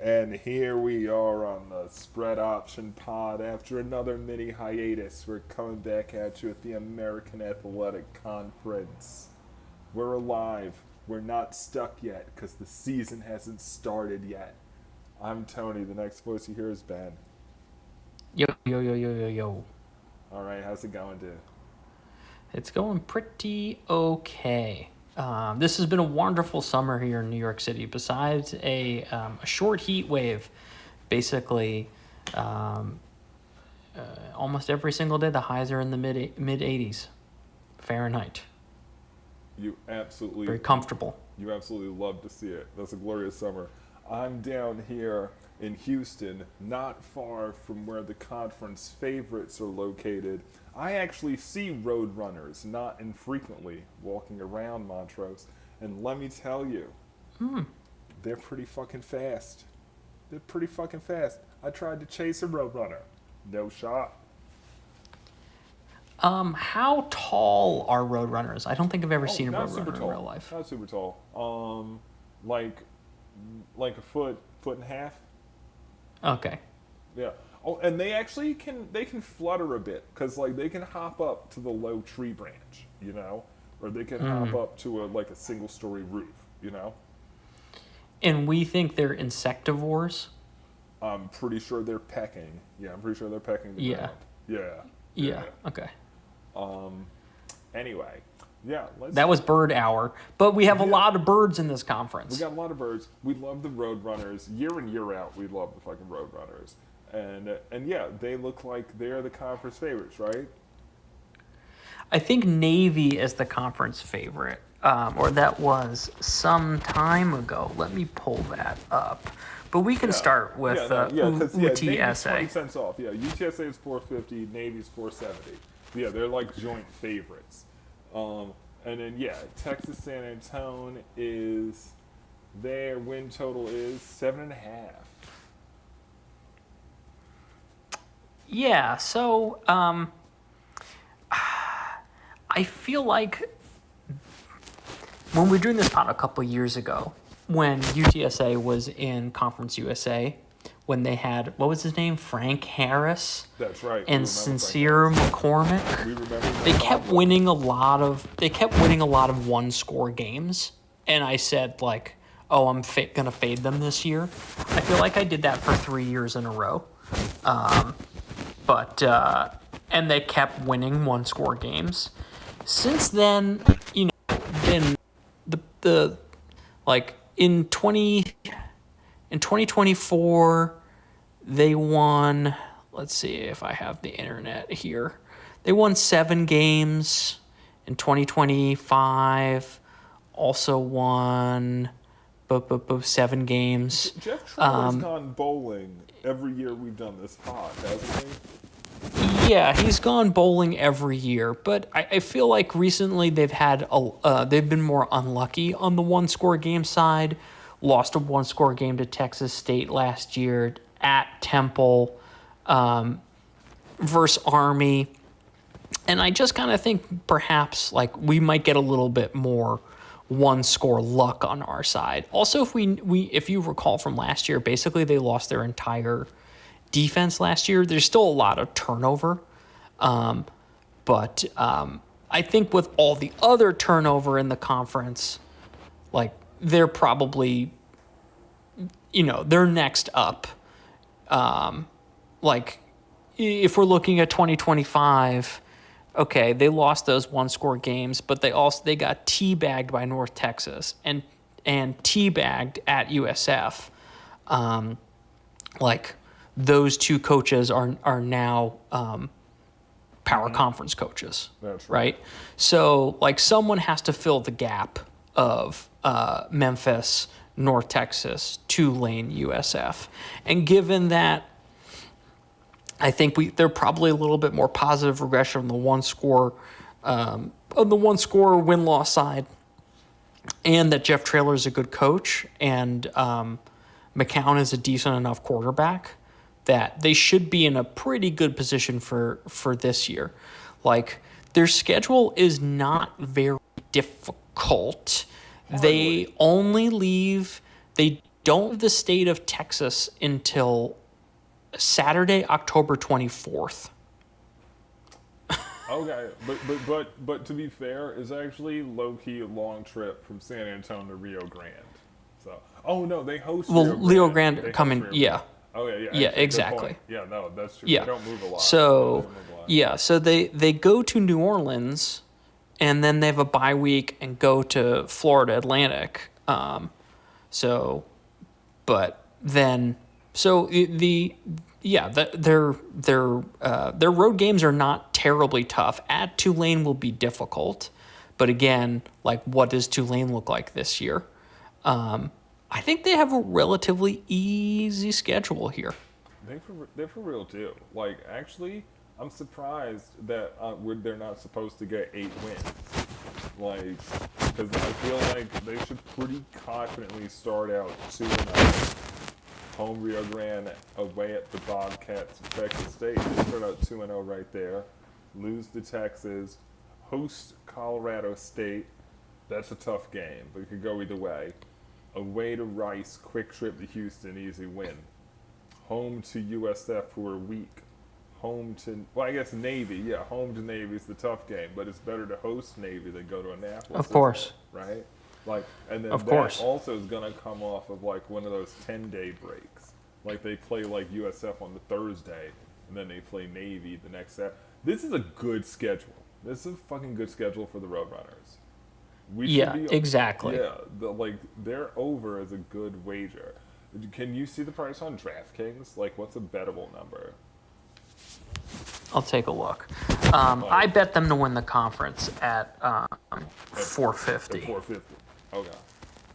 And here we are on the spread option pod after another mini hiatus. We're coming back at you with the American Athletic Conference. We're alive. We're not stuck yet because the season hasn't started yet. I'm Tony. The next voice you hear is Ben. Yo, yo, yo, yo, yo, yo. All right, how's it going, dude? It's going pretty okay. This has been a wonderful summer here in New York City. Besides a short heat wave, basically, almost every single day the highs are in the mid 80s Fahrenheit. You absolutely Very comfortable. You absolutely love to see it. That's a glorious summer. I'm down here in Houston, not far from where the conference favorites are located. I actually see road runners not infrequently walking around Montrose, and let me tell you, they're pretty fucking fast. They're pretty fucking fast. I tried to chase a road runner. No shot. How tall are road runners? I don't think I've ever seen a Not road super runner tall. in real life. Not super tall. Like a foot and a half. Okay. Yeah. Oh, and they actually can flutter a bit because like they can hop up to the low tree branch, or they can hop up to a single story roof, And we think they're insectivores. I'm pretty sure they're pecking. Yeah, I'm pretty sure they're pecking the Yeah. ground. Yeah. Yeah. Okay. Anyway, yeah. That was bird hour, but we have a lot of birds in this conference. We got a lot of birds. We love the road runners. Year in, year out, we love the fucking road runners. And yeah, they look like they're the conference favorites, right? I think Navy is the conference favorite, or that was some time ago. Let me pull that up. But we can start with Navy's UTSA. 20 cents off. Yeah, UTSA is $4.50, Navy's $4.70. Yeah, they're like joint favorites. And then Texas San Antonio is their win total is 7.5. Yeah, so I feel like when we were doing this pod a couple years ago, when UTSA was in Conference USA, when they had, what was his name, Frank Harris? That's right. And Sincere McCormick. We remember They kept winning a lot of one-score games, and I said like, "Oh, I'm gonna fade them this year." I feel like I did that for 3 years in a row, and they kept winning one-score games. Since then, then the like in 2024, they won. Let's see if I have the internet here. They won 7 games in 2025. Also won 7 games. Jeff Trailer's gone bowling every year we've done this pod, hasn't he? Yeah, he's gone bowling every year, but I feel like recently they've been more unlucky on the one-score game side. Lost a one-score game to Texas State last year at Temple versus Army. And I just kind of think perhaps like we might get a little bit more one-score luck on our side. Also, if you recall from last year, basically they lost their entire defense last year. There's still a lot of turnover. But I think with all the other turnover in the conference, like they're probably, they're next up. Like if we're looking at 2025, okay, they lost those one-score games, but they got teabagged by North Texas and teabagged at USF. Like those two coaches are now power conference coaches. That's right. So like someone has to fill the gap of Memphis, North Texas, Tulane, USF, and given that. I think they're probably a little bit more positive regression on the one-score win-loss side, and that Jeff Traylor is a good coach and McCown is a decent enough quarterback that they should be in a pretty good position for this year. Like their schedule is not very difficult. Hardly. They don't leave the state of Texas until Saturday, October 24th. Okay, but to be fair, it's actually low key a long trip from San Antonio to Rio Grande. So, oh no, they host Well, Rio Rio Grande. Grande coming, yeah. Oh yeah, Yeah, actually, good exactly. point. Yeah, no, that's true. They Yeah. don't move a lot. So, so they go to New Orleans, and then they have a bye week and go to Florida Atlantic. So, but then, so their road games are not terribly tough. At Tulane will be difficult, but again, like, what does Tulane look like this year? I think they have a relatively easy schedule here. They're for real too. Like, actually, I'm surprised that they're not supposed to get 8 wins. Like, because I feel like they should pretty confidently start out 2-0. Home Rio Grande, away at the Bobcats of Texas State. They start out 2-0 right there. Lose to Texas. Host Colorado State. That's a tough game, but it could go either way. Away to Rice, quick trip to Houston, easy win. Home to USF, who are weak. Home to, well, I guess Navy. Yeah, home to Navy is the tough game, but it's better to host Navy than go to Annapolis. Of course. Right? Like, and then of that course. also is going to come off of like one of those 10-day breaks. Like, they play like USF on the Thursday, and then they play Navy the next Saturday. This is a good schedule. This is a fucking good schedule for the Roadrunners. Exactly. Yeah, their over is a good wager. Can you see the price on DraftKings? Like, what's a bettable number? I'll take a look. I bet them to win the conference at 450. At 450. Okay.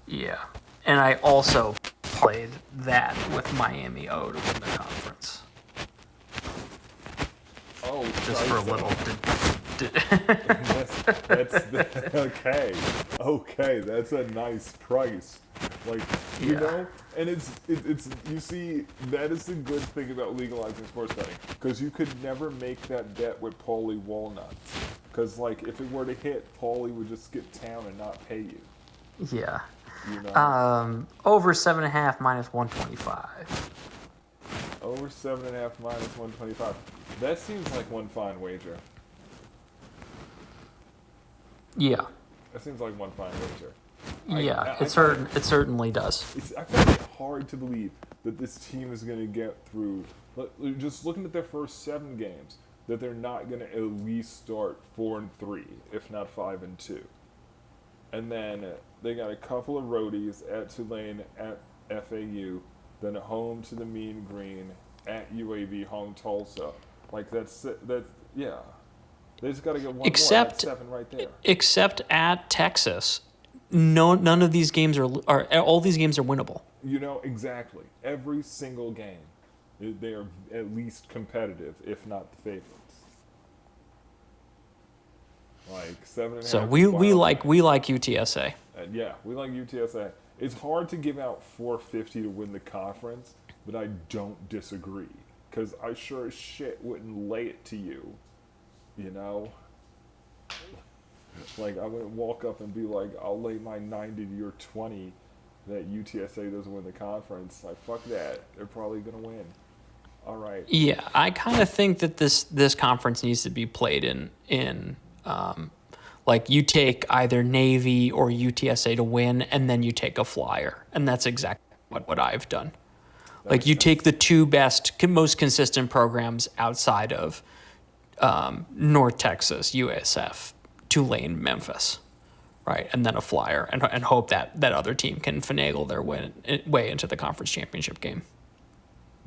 Yeah, and I also played that with Miami O to win the conference. Oh, just for a little. That's okay. Okay, that's a nice price. Like, you know, and it's you see, that is the good thing about legalizing sports betting, because you could never make that bet with Paulie Walnuts, because like if it were to hit, Paulie would just skip town and not pay you. Yeah. You know? Over 7.5 minus 125. Over 7.5 minus 125. That seems like one fine wager. Yeah. That seems like one fine wager. It certainly does. I find it hard to believe that this team is going to get through. Just looking at their first 7 games, that they're not going to at least start 4-3, if not 5-2. And then they got a couple of roadies at Tulane, at FAU, then home to the Mean Green, at UAB, home Tulsa. Like, yeah. They just got to get one more. That's 7 right there. Except at Texas, none of these games are all these games are winnable. You know, exactly. Every single game, they are at least competitive, if not the favorites. Like 7.5. So we like UTSA. Yeah, we like UTSA. It's hard to give out 450 to win the conference, but I don't disagree, because I sure as shit wouldn't lay it to you. You know? Like, I wouldn't walk up and be like, I'll lay my 90 to your 20 that UTSA doesn't win the conference. Like, fuck that. They're probably going to win. All right. Yeah, I kind of think that this conference needs to be played in like, you take either Navy or UTSA to win, and then you take a flyer. And that's exactly what I've done. Like, you take the 2 best, most consistent programs outside of North Texas, USF, Tulane, Memphis, right? And then a flyer, and hope that other team can finagle their way into the conference championship game.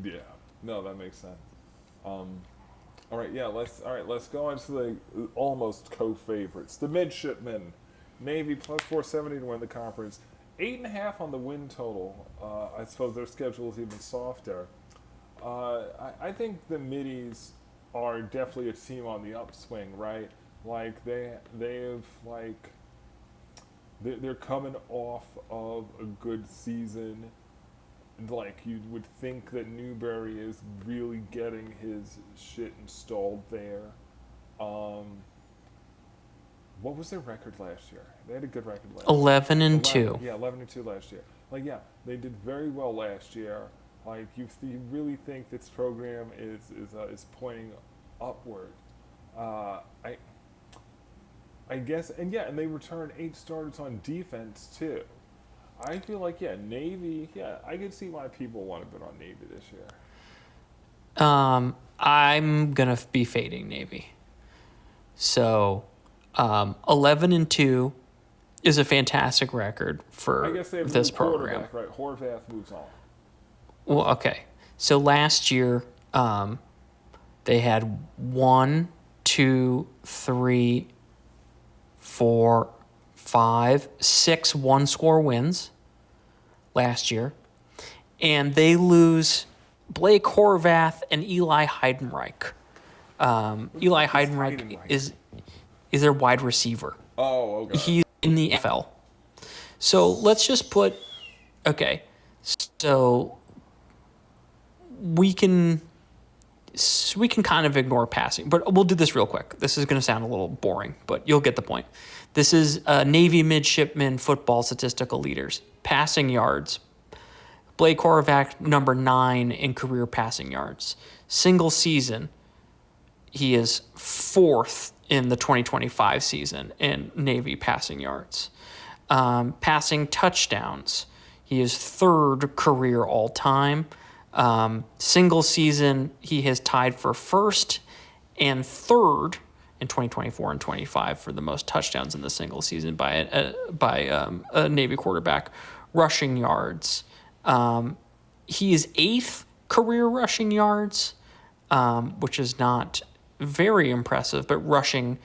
Yeah, no, that makes sense. All right, yeah, let's go on to the almost co-favorites, the midshipmen. Navy plus 470 to win the conference, 8.5 on the win total. I suppose their schedule is even softer. I think the middies are definitely a team on the upswing, right? Like, they're coming off of a good season. Like, you would think that Newberry is really getting his shit installed there. What was their record last year? They had a good record last year. 11-2. Yeah, 11-2 last year. like yeah, they did very well last year. Like you really think this program is pointing upward. I guess, and yeah, and they returned 8 starters on defense too. I feel like yeah, Navy. Yeah, I can see why people want to bet on Navy this year. I'm gonna be fading Navy. So, 11-2 is a fantastic record I for guess they have a this new program. quarterback, right? Horvath moves on. Well, okay. So last year, they had 1, 2, 3, 4, 5, 6 one-score wins last year, and they lose Blake Horvath and Eli Heidenreich. Eli Heidenreich is their wide receiver. Oh, okay. He's in the NFL. So let's just put, okay, so we can kind of ignore passing, but we'll do this real quick. This is going to sound a little boring, but you'll get the point. This is Navy midshipmen football statistical leaders. Passing yards. Blake Horvath, number 9 in career passing yards. Single season, he is 4th in the 2025 season in Navy passing yards. Passing touchdowns, he is 3rd career all time. Single season, he has tied for 1st and 3rd in 2024 and 25 for the most touchdowns in the single season by a Navy quarterback. Rushing yards, he is 8th career rushing yards, which is not very impressive, but rushing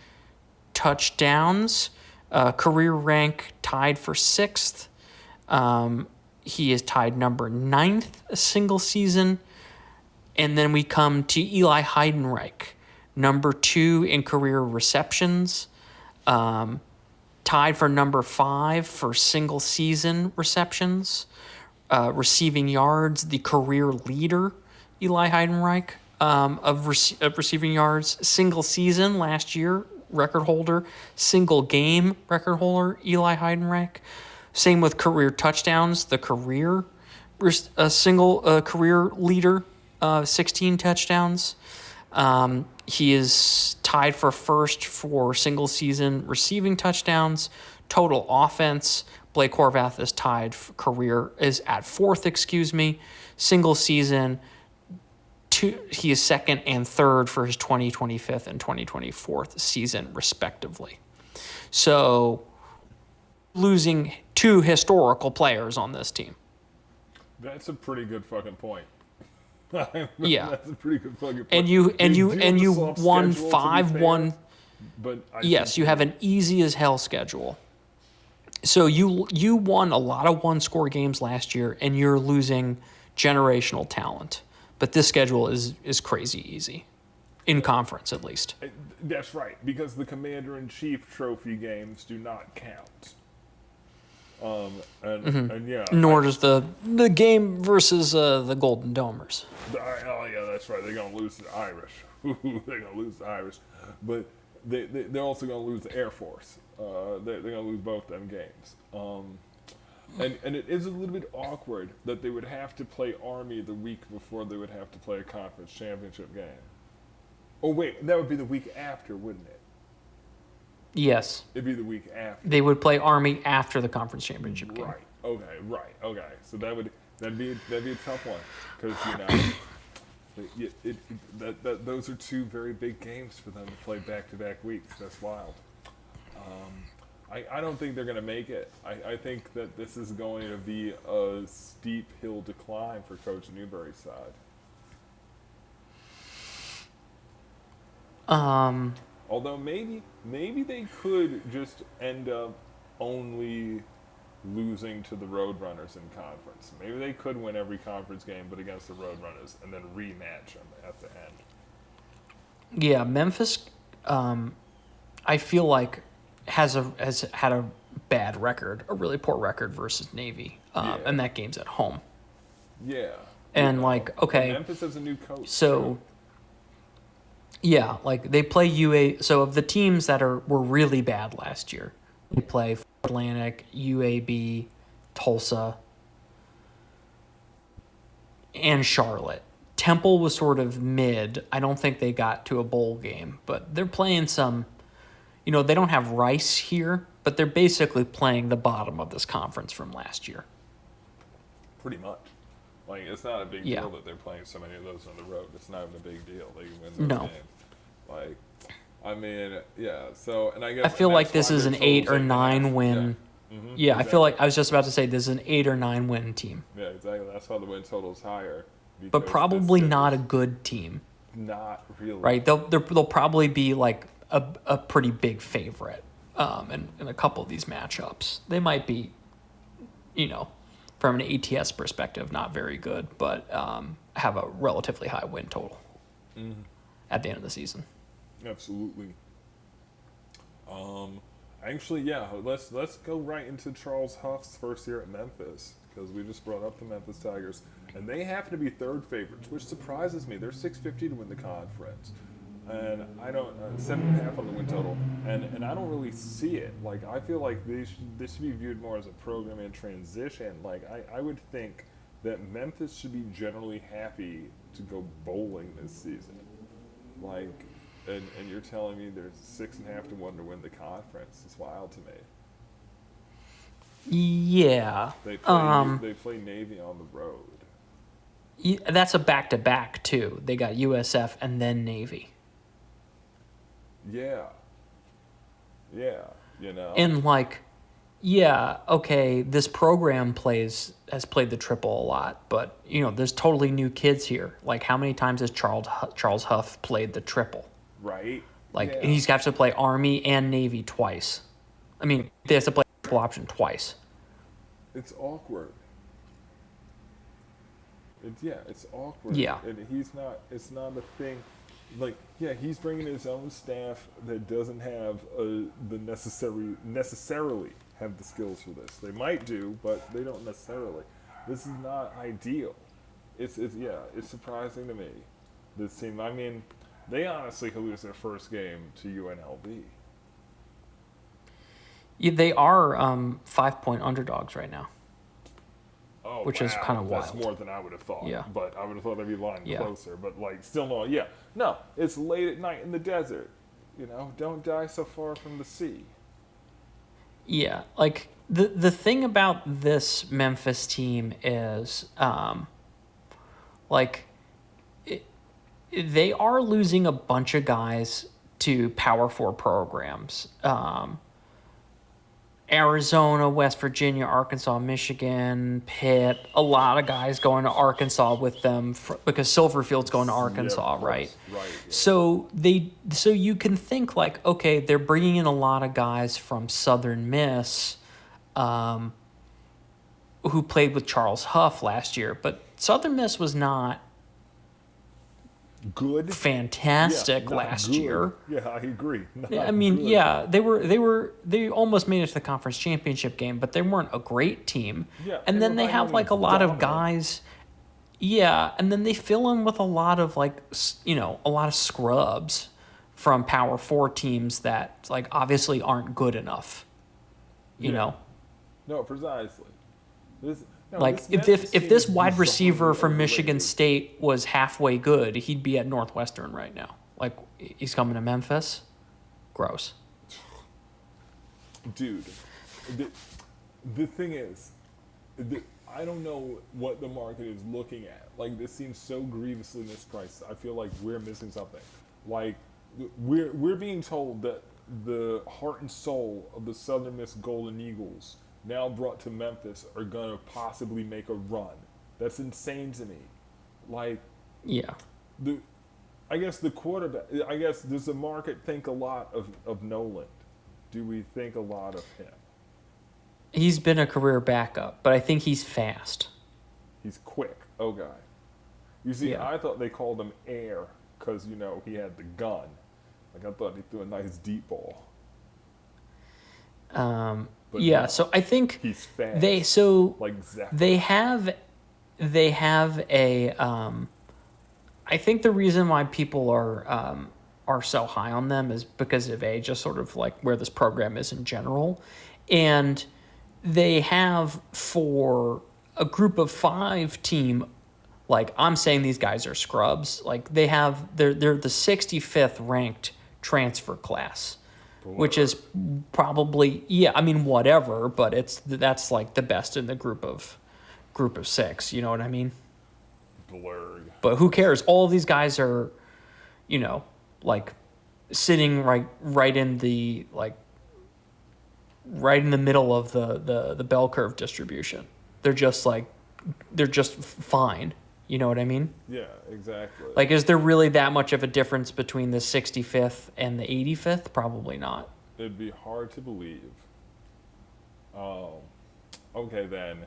touchdowns, career rank tied for 6th. He is tied number 9th a single season. And then we come to Eli Heidenreich, number 2 in career receptions, tied for number 5 for single season receptions. Receiving yards, the career leader, Eli Heidenreich, of receiving yards. Single season last year, record holder. Single game record holder, Eli Heidenreich. Same with career touchdowns, the career career leader, 16 touchdowns. He is tied for 1st for single season receiving touchdowns. Total offense, Blake Horvath is tied for career, is at 4th, Single season, he is 2nd and 3rd for his 2025th and 2024 season, respectively. So, losing 2 historical players on this team. That's a pretty good fucking point. Yeah, That's a pretty good fucking point. and you won schedule, 5-1. But Yes, you have an easy as hell schedule. So you won a lot of one-score games last year, and you're losing generational talent. But this schedule is crazy easy, in conference at least. That's right, because the Commander-in-Chief trophy games do not count. And yeah. Nor does the game versus the Golden Domers. Oh yeah, that's right. They're gonna lose to the Irish. They're gonna lose the Irish, but they're also gonna lose the Air Force. They're gonna lose both them games. And it is a little bit awkward that they would have to play Army the week before they would have to play a conference championship game. Oh wait, that would be the week after, wouldn't it? Yes. It'd be the week after. They would play Army after the conference championship game. Right. Okay. So that'd be a tough one because those are 2 very big games for them to play back-to-back weeks. That's wild. I don't think they're going to make it. I think that this is going to be a steep hill decline for Coach Newberry's side. Although maybe they could just end up only losing to the Roadrunners in conference. Maybe they could win every conference game, but against the Roadrunners, and then rematch them at the end. Yeah, Memphis, I feel like has had a bad record, a really poor record versus Navy, and that game's at home. Yeah. And okay, Memphis has a new coach. So. Yeah, they play UA. So of the teams that were really bad last year, they play Atlantic, UAB, Tulsa, and Charlotte. Temple was sort of mid. I don't think they got to a bowl game, but they're playing some. They don't have Rice here, but they're basically playing the bottom of this conference from last year. Pretty much. Like, it's not a big Yeah. deal that they're playing so many of those on the road. It's not even a big deal. They can win those No. games. Like, I mean, yeah. So, and I guess I feel and like that's this why is their an 8 or total's 9 8.5. win. Yeah, Yeah, I feel exactly. like I was just about to say this is an 8 or 9 win team, Yeah, exactly. That's why the win total's higher. but Because probably this not a is good team, not really. right? They'll probably be like a pretty big favorite in a couple of these matchups. They might be, from an ATS perspective, not very good, but have a relatively high win total at the end of the season. Absolutely. Actually, yeah. Let's go right into Charles Huff's first year at Memphis, because we just brought up the Memphis Tigers, and they happen to be third favorites, which surprises me. They're 650 to win the conference, and I don't 7.5 on the win total, and I don't really see it. Like, I feel like this should be viewed more as a program in transition. Like, I would think that Memphis should be generally happy to go bowling this season. Like, and you're telling me there's 6.5 to 1 to win the conference. It's wild to me. Yeah. They play Navy on the road. That's a back-to-back, too. They got USF and then Navy. Yeah. Yeah. And, okay, this program has played the triple a lot, but, there's totally new kids here. Like, how many times has Charles Huff played the triple? Right. Like, yeah. and he's got to play Army and Navy twice. I mean, they have to play triple option twice. It's awkward. It's awkward. Yeah. And it's not a thing. Like, yeah, he's bringing his own staff that doesn't have necessarily have the skills for this. They might do, but they don't necessarily. This is not ideal. It's surprising to me. This team, I mean, they honestly could lose their first game to UNLV. Yeah, they are 5-point underdogs right now. Oh, which is kind of wild. That's more than I would have thought. Yeah. But I would have thought they'd be lying Yeah. closer. But, still no. Yeah. No, it's late at night in the desert. Don't die so far from the sea. Yeah, like the thing about this Memphis team is, they are losing a bunch of guys to Power 4 programs. Arizona, West Virginia, Arkansas, Michigan, Pitt, a lot of guys going to Arkansas with them because Silverfield's going to Arkansas, of right? course. Right. Yeah. So you can think like, okay, they're bringing in a lot of guys from Southern Miss, who played with Charles Huff last year, but Southern Miss was not Good. fantastic Yeah, not last good. year. Yeah, I agree. I mean, good. yeah, they almost made it to the conference championship game, but they weren't a great team. Yeah, and they then were they by have no like a means lot of dominant. guys. Yeah, and then they fill in with a lot of a lot of scrubs from Power 4 teams that like obviously aren't good enough. You Yeah. know, No, precisely. This if this wide receiver from overrated. Michigan State was halfway good, he'd be at Northwestern right now. Like he's coming to Memphis. Gross. Dude, the thing is, I don't know what the market is looking at. Like, this seems so grievously mispriced. I feel like we're missing something. Like, we're being told that the heart and soul of the Southern Miss Golden Eagles, now brought to Memphis, are going to possibly make a run. That's insane to me. Like, Yeah. I guess the quarterback. I guess, does the market think a lot of Noland? Do we think a lot of him? He's been a career backup, but I think he's fast. He's quick. Oh, guy. You see, Yeah. I thought they called him Air because, he had the gun. Like, I thought he threw a nice deep ball. But Yeah, no, so I think he's fast. Like Zach. they have a I think the reason why people are so high on them is because of just sort of like where this program is in general, and they have, for a group of 5 team, Like, I'm saying these guys are scrubs. Like, they're the 65th ranked transfer class, which is probably, yeah, I mean, whatever, but that's like the best in the group of six. You know what I mean? Blurg. But who cares? All of these guys are, you know, like sitting right in the right in the middle of the bell curve distribution. They're just fine. You know what I mean? Yeah, exactly. Like, is there really that much of a difference between the 65th and the 85th? Probably not. It'd be hard to believe. Okay then.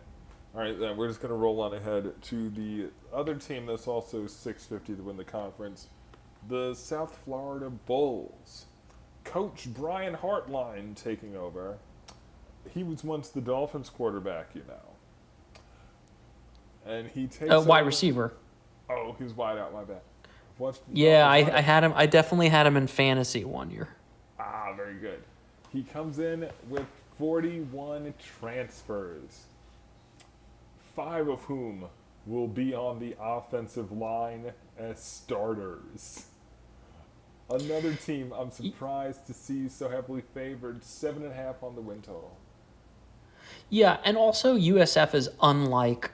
All right, then we're just gonna roll on ahead to the other team that's also 650 to win the conference, the South Florida Bulls. Coach Brian Hartline taking over. He was once the Dolphins quarterback, you know. And he takes Wide over- receiver. Oh, he's wide out. My bad. Yeah, he's wide I out. had him. I definitely had him in fantasy one year. Ah, very good. He comes in with 41 transfers, 5 of whom will be on the offensive line as starters. Another team I'm surprised to see so heavily favored, 7.5 on the win total. Yeah, and also USF is unlike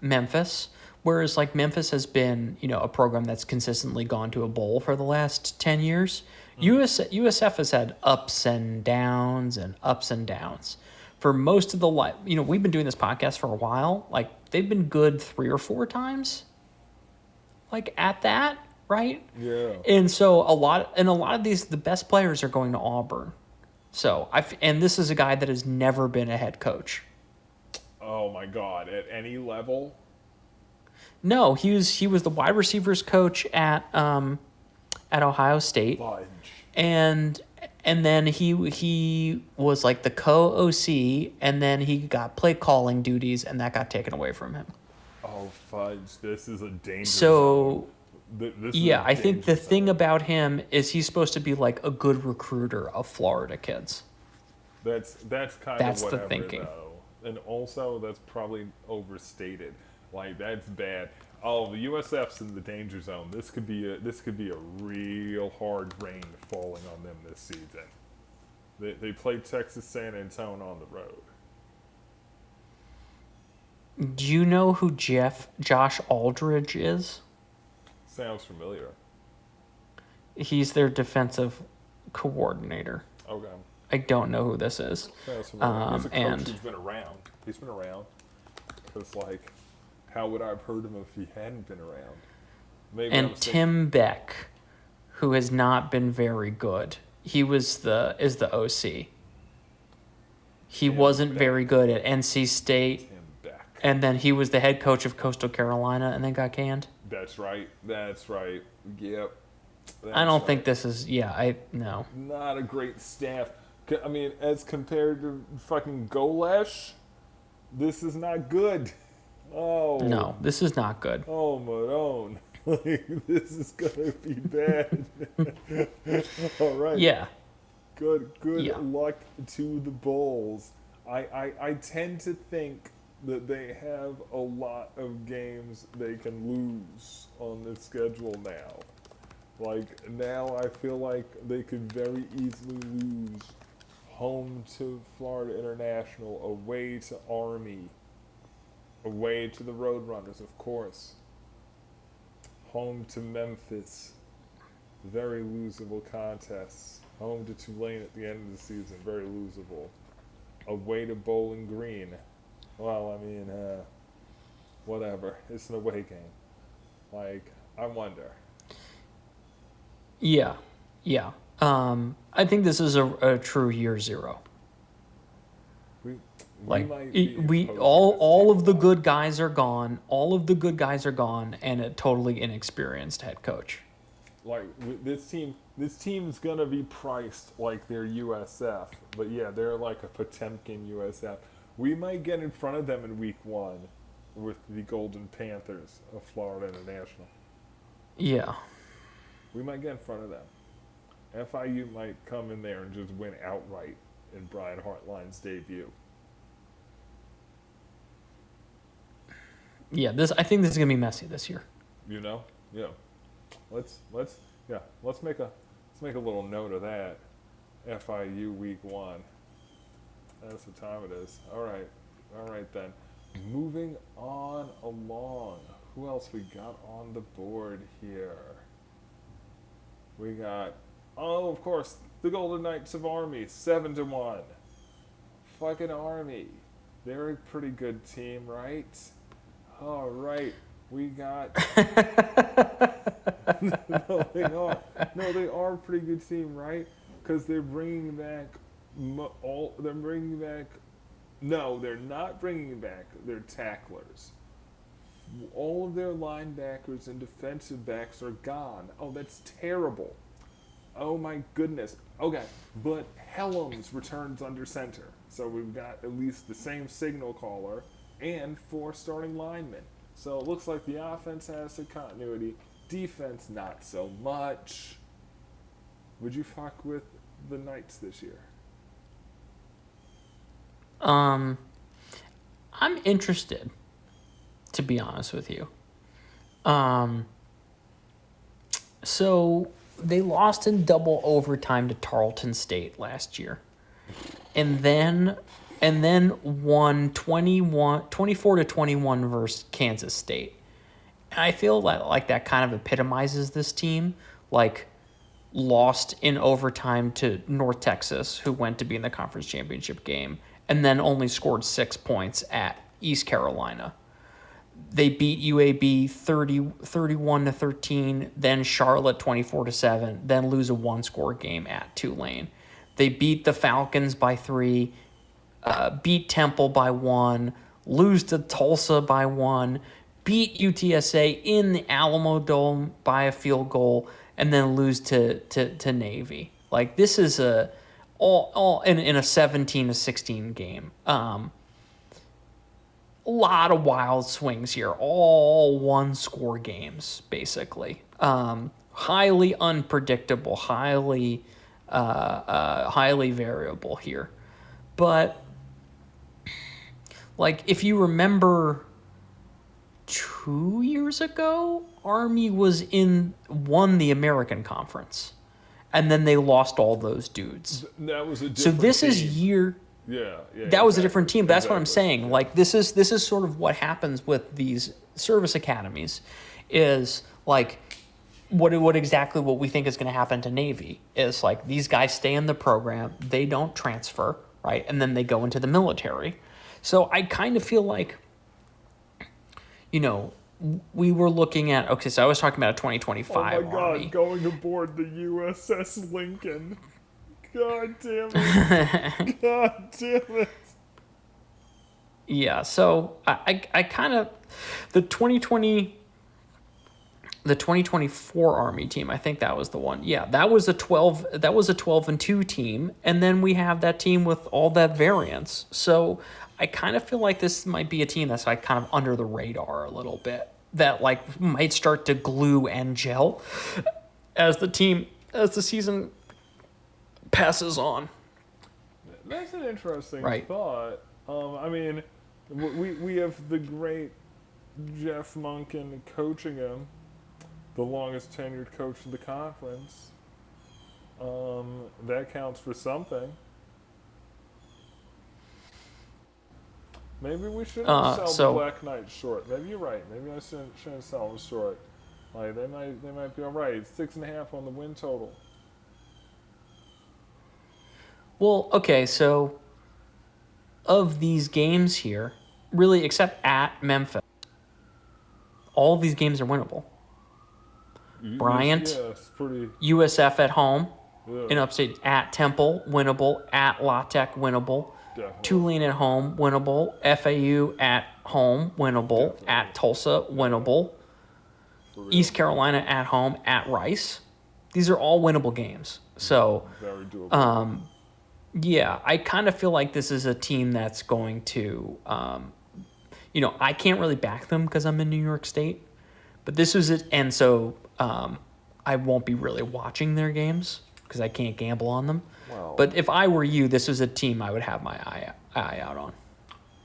Memphis, whereas like Memphis has been, a program that's consistently gone to a bowl for the last 10 years. USF has had ups and downs and ups and downs. For most of the life, we've been doing this podcast for a while. Like, they've been good 3 or 4 times. Like, at that, right? Yeah. And so a lot of these, the best players are going to Auburn. So and this is a guy that has never been a head coach. Oh my God! At any level. No, he was the wide receivers coach at Ohio State, Fudge. and then he was like the co-OC, and then he got play calling duties, and that got taken away from him. Oh fudge! This is a danger So, zone. This yeah, is a I think the danger thing zone. about him is he's supposed to be like a good recruiter of Florida kids. That's kind That's of the whatever thinking. though, and also that's probably overstated. Like, that's bad. Oh, the USF's in the danger zone. This could be a real hard rain falling on them this season. They played Texas San Antonio on the road. Do you know who Josh Aldridge is? Sounds familiar. He's their defensive coordinator. Okay. I don't know who this is. Sounds familiar. He's a coach and- who's been around. He's been around. Because, like, how would I have heard him if he hadn't been around? Maybe And I'm thinking- Tim Beck, who has not been very good. He is the OC. He Tim wasn't Beck. very good at NC State, Tim Beck. and then he was the head coach of Coastal Carolina, and then got canned. That's right. Yep. I don't That's think right. this is. No. Not a great staff. I mean, as compared to fucking Golesh, this is not good. Oh. No, this is not good. Oh, Marone. Like, this is gonna be bad. All right. Yeah. Good Yeah. luck to the Bulls. I tend to think that they have a lot of games they can lose on the schedule now. Like, now I feel like they could very easily lose home to Florida International, away to Army, away to the Roadrunners, of course, home to Memphis, very losable contests, home to Tulane at the end of the season, very losable, away to Bowling Green. Well, I mean, whatever, it's an away game. Like, I wonder. Yeah. I think this is a true year zero. We Like, might be opposing all this of the team a lot. good guys are gone. All of the good guys are gone, and a totally inexperienced head coach. Like, this team's gonna be priced like they're USF, but yeah, they're like a Potemkin USF. We might get in front of them in week 1 with the Golden Panthers of Florida International. Yeah. We might get in front of them. FIU might come in there and just win outright in Brian Hartline's debut. Yeah, I think this is gonna be messy this year. You know? Yeah. Let's yeah, let's make a little note of that. FIU week 1. That's what time it is. All right. All right then. Moving on along. Who else we got on the board here? We got, oh, of course, the Golden Knights of Army, 7-1. Fucking Army. They're a pretty good team, right? All right. We got. No, they are. No, they are a pretty good team, right? Because they're bringing back all. They're bringing back. No, they're not bringing back their tacklers. All of their linebackers and defensive backs are gone. Oh, that's terrible. Oh my goodness. Okay, but Helms returns under center. So we've got at least the same signal caller and 4 starting linemen. So it looks like the offense has some continuity. Defense, not so much. Would you fuck with the Knights this year? I'm interested, to be honest with you. So they lost in double overtime to Tarleton State last year. And then won 24-21 versus Kansas State. And I feel like that kind of epitomizes this team. Like, lost in overtime to North Texas, who went to be in the conference championship game, and then only scored 6 points at East Carolina. They beat UAB 31-13, then Charlotte 24-7, then lose a 1-score game at Tulane. They beat the Falcons by 3, beat Temple by 1, lose to Tulsa by 1, beat UTSA in the Alamo Dome by a field goal, and then lose to Navy. Like, this is all in a 17-16 game. A lot of wild swings here, all 1-score games, basically. Highly unpredictable, highly variable here. But, like, if you remember 2 years ago, Army won the American Conference, and then they lost all those dudes. That was a different So this team. is year. Yeah. That was a different team. That's what I'm Exactly. saying. Yeah. Like, this is sort of what happens with these service academies, is like what we think is going to happen to Navy is, like, these guys stay in the program, they don't transfer, right, and then they go into the military. So I kind of feel like, we were looking at, okay, so I was talking about a 2025 Oh my god, Army. going aboard the USS Lincoln. God damn it. God damn it. Yeah, so I kind of, the 2024 Army team, I think that was the one. Yeah, that was a 12-2 team, and then we have that team with all that variance. So I kind of feel like this might be a team that's, like, kind of under the radar a little bit, that, like, might start to glue and gel as the season passes on. That's an interesting Right. thought. I mean, we have the great Jeff Monken coaching him, the longest tenured coach in the conference. That counts for something. Maybe we shouldn't sell the Black Knights short. Maybe you're right. Maybe I shouldn't sell them short. Like, they might be all right. 6.5 on the win total. Well, okay, so of these games here, really, except at Memphis, all of these games are winnable. Bryant, Yeah, it's pretty. USF at home, Yeah, in upstate, at Temple, winnable, at La Tech, winnable, definitely. Tulane at home, winnable, FAU at home, winnable, Definitely. at Tulsa, winnable, For real. East Carolina at home, at Rice. These are all winnable games. So, Very doable. yeah, I kind of feel like this is a team that's going to, I can't really back them because I'm in New York State, but this is it. And so I won't be really watching their games because I can't gamble on them. Wow. But if I were you, this is a team I would have my eye out on.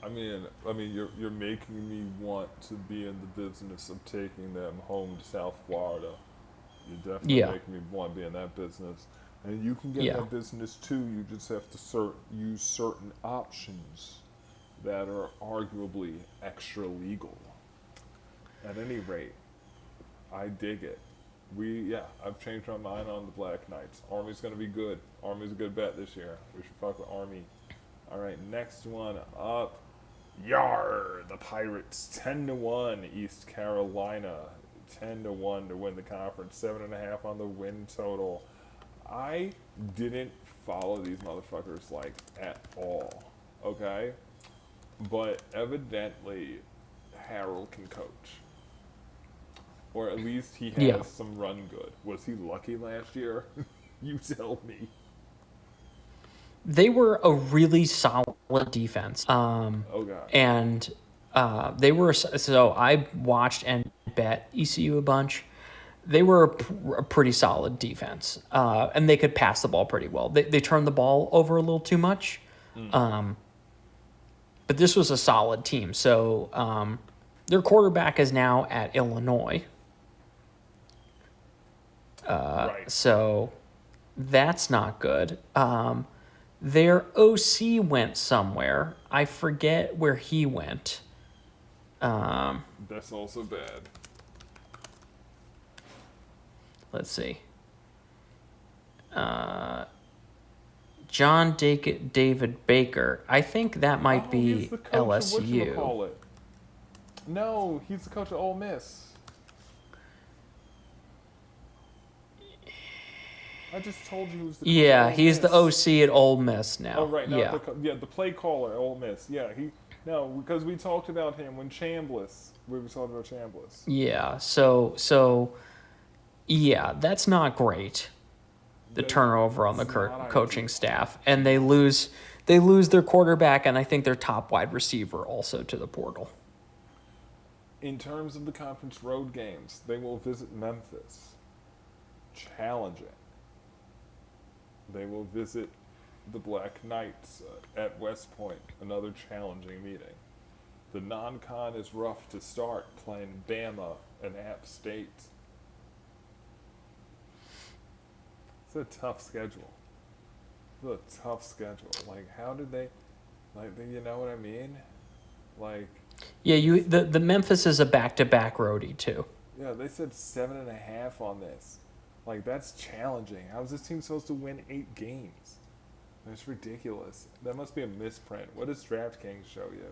You're making me want to be in the business of taking them home to South Florida. You're definitely Yeah, making me want to be in that business, and you can get in yeah, that business too. You just have to use certain options that are arguably extra legal. At any rate, I dig it. I've changed my mind on the Black Knights. Army's gonna be good. Army's a good bet this year. We should fuck with Army. All right, next one up. Yar, the Pirates 10-1. East Carolina 10-1 to win the conference. 7.5 on the win total. I didn't follow these motherfuckers like at all. Okay, but evidently Harold can coach. Or at least he yeah. has some run good. Was he lucky last year? You tell me. They were a really solid defense. Oh god. And they were so I watched and bet ECU a bunch. They were a pretty solid defense, and they could pass the ball pretty well. They turned the ball over a little too much, but this was a solid team. So their quarterback is now at Illinois, Right. so that's not good. Their OC went somewhere. I forget where he went. That's also bad. Let's see. John David Baker. I think that might Oh, he's be the coach of LSU. whatchamacallit. No, he's the coach of Ole Miss. I just told you he was the coach of Yeah, Ole he's the Miss. OC at Ole Miss Oh, now. right, not Yeah. the play caller at Ole Miss. Yeah, he no, because we talked about him when Chambliss. We were talking about Chambliss. Yeah. So yeah, that's not great. The That, turnover on the it's not coaching ideal. staff, and they lose their quarterback and I think their top wide receiver also to the portal. In terms of the conference road games, they will visit Memphis. Challenging. They will visit the Black Knights at West Point. Another challenging meeting. The non-con is rough to start, playing Bama and App State. It's a tough schedule. It's a tough schedule. Like, how did they, you know what I mean? Like, Yeah, the Memphis is a back-to-back roadie too. yeah, they said 7.5 on this. Like, that's challenging. How is this team supposed to win 8 games? That's ridiculous. That must be a misprint. What does DraftKings show you?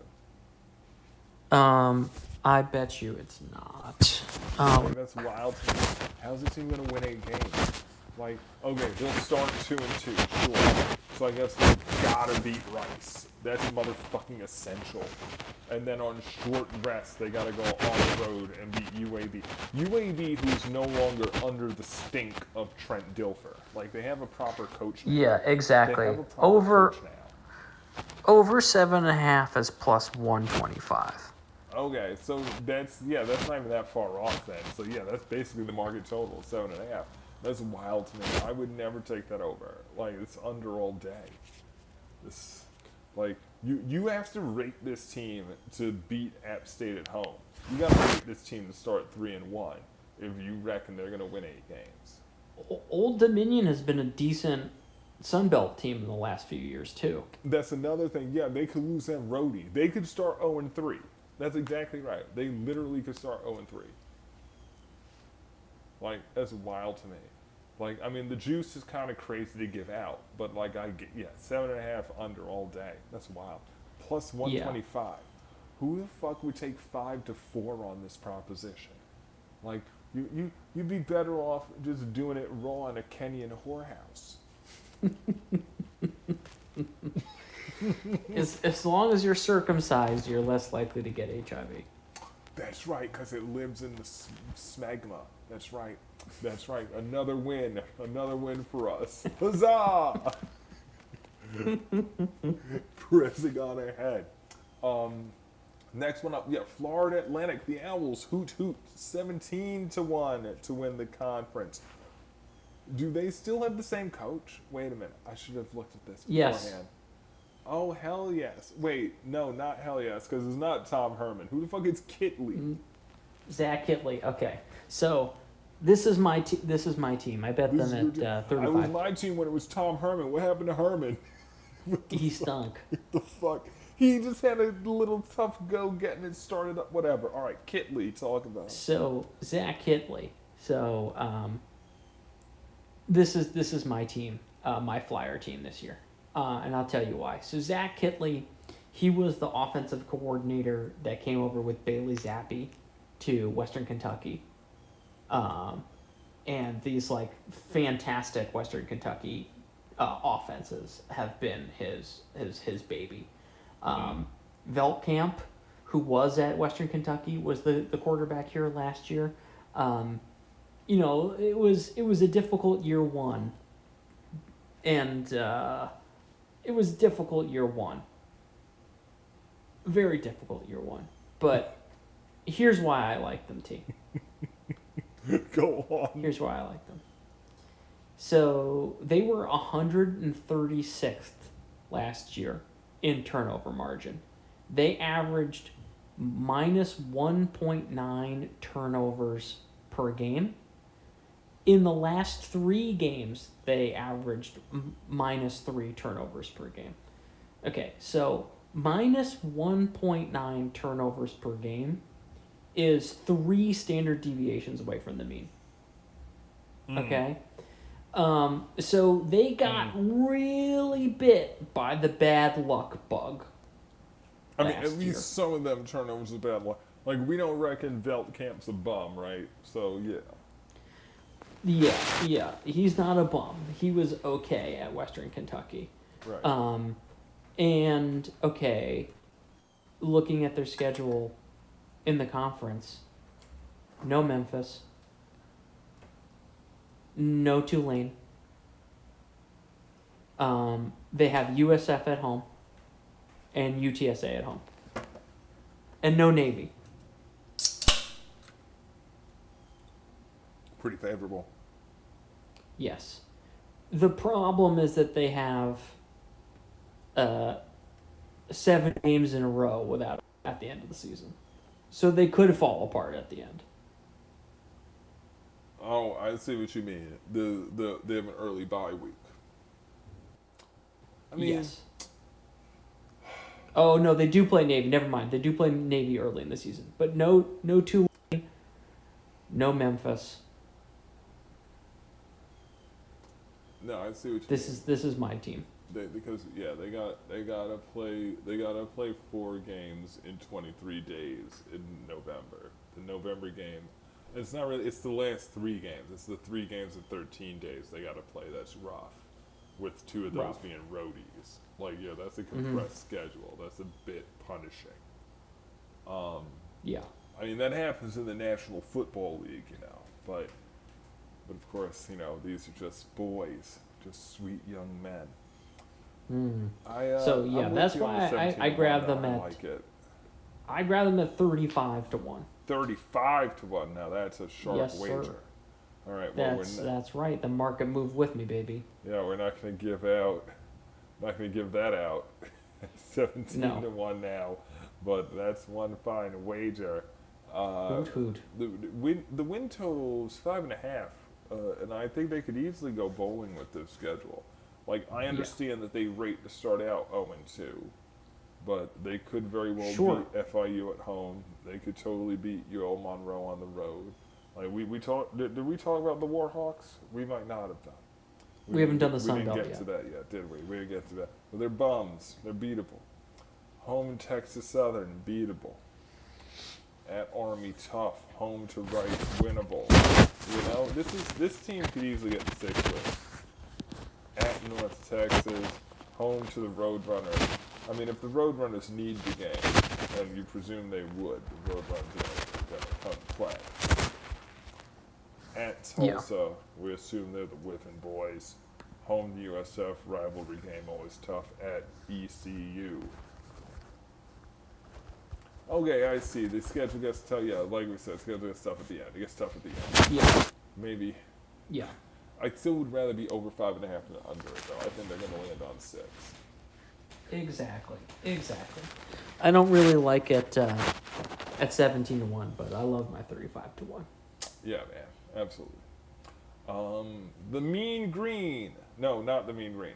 I bet you it's not. Like, that's wild to me. How's this team gonna win 8 games? Like, okay, they'll start 2-2, sure. So I guess they gotta beat Rice. That's motherfucking essential. And then on short rest, they gotta go on the road and beat UAB. UAB, who's no longer under the stink of Trent Dilfer. Like, they have a proper coach now. Yeah, They exactly. have a proper coach now. Over 7.5 is plus 125. Okay, so that's not even that far off then. So yeah, that's basically the market total, 7.5. That's wild to me. I would never take that over. Like, it's under all day. This, like, you have to rate this team to beat App State at home. You got to rate this team to start 3-1 if you reckon they're gonna win 8 games. Old Dominion has been a decent Sun Belt team in the last few years too. That's another thing. Yeah, they could lose that roadie. They could start 0-3. That's exactly right. They literally could start 0-3. Like, that's wild to me. Like, I mean, the juice is kind of crazy to give out, but like, 7.5 under all day. That's wild. Plus 125. Who the fuck would take 5-4 on this proposition? Like, you'd be better off just doing it raw in a Kenyan whorehouse. As long as you're circumcised, you're less likely to get HIV. That's right, because it lives in the smegma. That's right. That's right. Another win. Another win for us. Huzzah! Pressing on ahead. Next one up, Florida Atlantic, the Owls, hoot hoot, 17-1 to win the conference. Do they still have the same coach? Wait a minute, I should have looked at this beforehand. Yes. Oh, hell yes. Wait, no, not hell yes, because it's not Tom Herman. Who the fuck is Kitley? Zach Kitley. Okay, so this is my team. I bet This them is your at team. I was 35. my team when it was Tom Herman. What happened to Herman? What the He fuck? stunk. What the fuck? He just had a little tough go getting it started up. Whatever. All right, Kitley, talk about it. So Zach Kitley. So this is my team, my Flyer team this year, and I'll tell you why. So Zach Kitley, he was the offensive coordinator that came over with Bailey Zappi to Western Kentucky, and these like fantastic Western Kentucky offenses have been his baby. Veltkamp, who was at Western Kentucky, was the quarterback here last year. You know, it was a difficult year one, and it was difficult year one. Very difficult year one. But here's why I like them, T. Go on. Here's why I like them. So they were 136th last year in turnover margin. They averaged minus 1.9 turnovers per game. In the last 3 games, they averaged minus 3 turnovers per game. Okay, so minus 1.9 turnovers per game is 3 standard deviations away from the mean. Okay? So they got really bit by the bad luck bug. I mean, at last least year. some of them turnovers are bad luck. Like, we don't reckon Veltkamp's a bum, right? So, yeah. Yeah, he's not a bum. He was okay at Western Kentucky. Right. And okay, looking at their schedule in the conference, no Memphis, no Tulane. They have USF at home and UTSA at home. And no Navy. Pretty favorable. Yes. The problem is that they have 7 games in a row without at the end of the season. So they could fall apart at the end. Oh, I see what you mean. They have an early bye week. I mean, Yes. Oh no, they do play Navy. Never mind. They do play Navy early in the season, but no Tulane, no Memphis. no, I see what you mean. This is my team. Because they gotta play 4 games in 23 days in November. The November game, it's not really. It's the last 3 games. It's the 3 games in 13 days they gotta play. That's rough. With 2 of those Rough. being roadies. Like, yeah, that's a compressed schedule. That's a bit punishing. Yeah. I mean, that happens in the National Football League, you know. But of course, you know, these are just boys, just sweet young men. So yeah, I'm with that's you on the why 17 I to grabbed 1 them now. at I like it. I grabbed them at 35-1. 35 to 1. Now that's a sharp Yes, wager. sir. All right. Well, That's right. The market moved with me, baby. we're not going to give that out. 17 No. to 1 now, but that's one fine wager. Hoot hoot. The win total is 5.5, and I think they could easily go bowling with this schedule. Like, I understand that they rate to start out 0-2, but they could very well beat FIU at home. They could totally beat UL Monroe on the road. Like, we talked. Did we talk about the Warhawks? We might not have done. We haven't done the Sun We Belt didn't get to that yet, did we? We didn't get to that. But they're bums. They're beatable. Home Texas Southern, beatable. At Army, tough. Home to Rice, winnable. You know, this team could easily get the 6th win. At North Texas, home to the Roadrunners. I mean, if the Roadrunners need the game, and you presume they would, the Roadrunners are going to come play. At Tulsa, we assume they're the Whiffin boys. Home to USF, rivalry game, always tough. At ECU. Okay, I see. The schedule gets tough. Yeah, like we said, schedule gets tough at the end. It gets tough at the end. Yeah. Maybe. Yeah. I still would rather be over 5.5 than under it, though. I think they're going to land on 6. Exactly. I don't really like it at 17-1, but I love my 35-1. Yeah, man, absolutely. The Mean Green. No, not the Mean Green.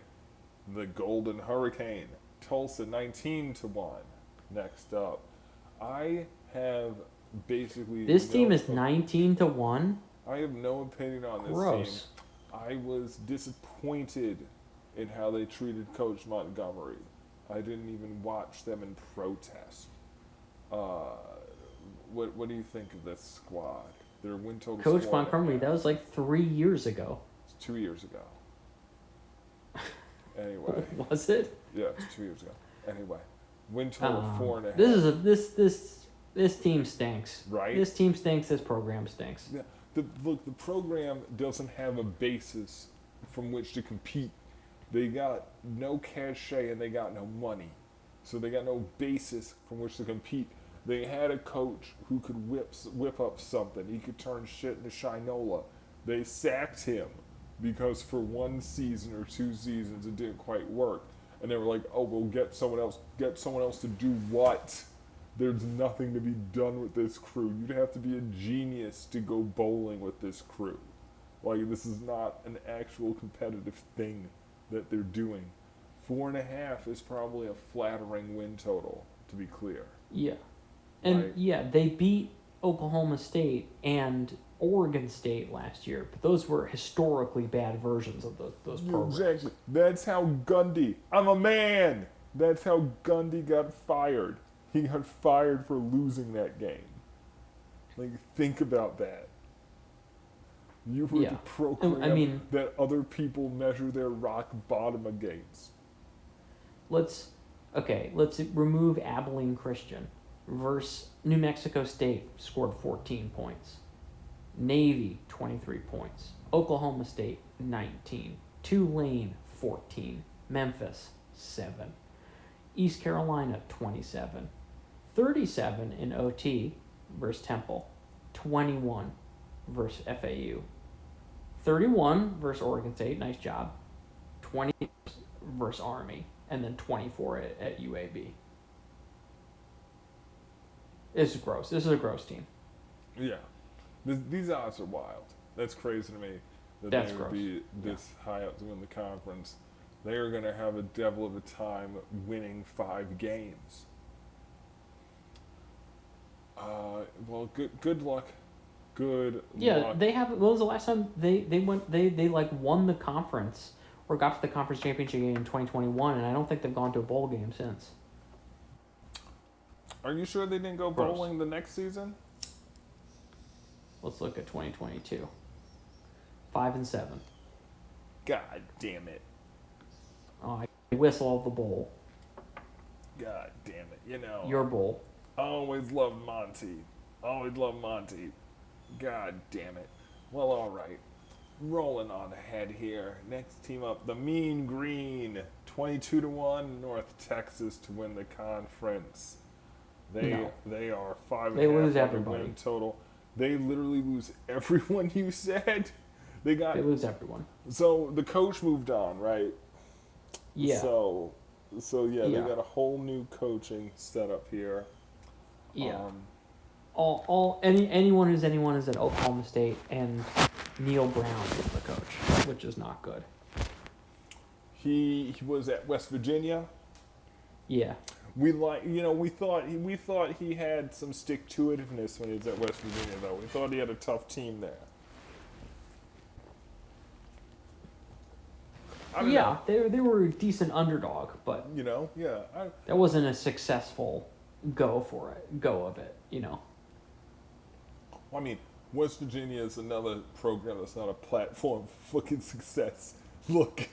The Golden Hurricane. Tulsa 19-1. Next up, I have basically This team no is 19-1. I have no opinion on this Gross. team. I was disappointed in how they treated Coach Montgomery. I didn't even watch them in protest. What do you think of this squad? Their win total. Coach Montgomery, that was like 3 years ago. It's 2 years ago. Anyway. Was it? Yeah, it's 2 years ago. Anyway, win total 4.5. This team stinks. Right? This team stinks. This program stinks. Yeah. Look, the program doesn't have a basis from which to compete. They got no cachet and they got no money. So they got no basis from which to compete. They had a coach who could whip up something. He could turn shit into shinola. They sacked him because for 1 season or 2 seasons it didn't quite work. And they were like, oh, we'll get someone else. Get someone else to do what? There's nothing to be done with this crew. You'd have to be a genius to go bowling with this crew. Like, this is not an actual competitive thing that they're doing. 4.5 is probably a flattering win total, to be clear. Yeah. And Like, yeah, they beat Oklahoma State and Oregon State last year, but those were historically bad versions of those programs. exactly. That's how Gundy. I'm a man. That's how Gundy got fired. He got fired for losing that game. Like, think about that. You were the program that other people measure their rock bottom against. Let's remove Abilene Christian versus New Mexico State scored 14 points. Navy 23 points. Oklahoma State 19. Tulane 14. Memphis 7. East Carolina 27. 37 in OT versus Temple. 21 versus FAU. 31 versus Oregon State, nice job. 20 versus Army, and then 24 at UAB. This is gross. This is a gross team. Yeah. These odds are wild. That's crazy to me that That's they would gross. be this high up to win the conference. They are going to have a devil of a time winning 5 games. Well, good luck. Good luck. They have. When was the last time they won the conference or got to the conference championship game in 2021? And I don't think they've gone to a bowl game since. Are you sure they didn't go Gross. bowling the next season? Let's look at 2022. 5-7. God damn it. Oh, I whistle of the bowl. God damn it. You know. Your bowl. I always loved Monty. Always loved Monty. God damn it. Well, all right. Rolling on ahead here. Next team up, the Mean Green. 22-1, North Texas to win the conference. They are 5.5 They lose on the everybody. win total. They literally lose everyone you said. They lose everyone. So the coach moved on, right? Yeah. So yeah, they got a whole new coaching setup here. Yeah. Anyone who's at Oklahoma State, and Neil Brown is the coach, which is not good. He was at West Virginia. Yeah. We thought he had some stick-to-itiveness when he was at West Virginia, though. We thought he had a tough team there. They were a decent underdog, but that wasn't a successful go of it. I mean, West Virginia is another program that's not a platform for fucking success. Look,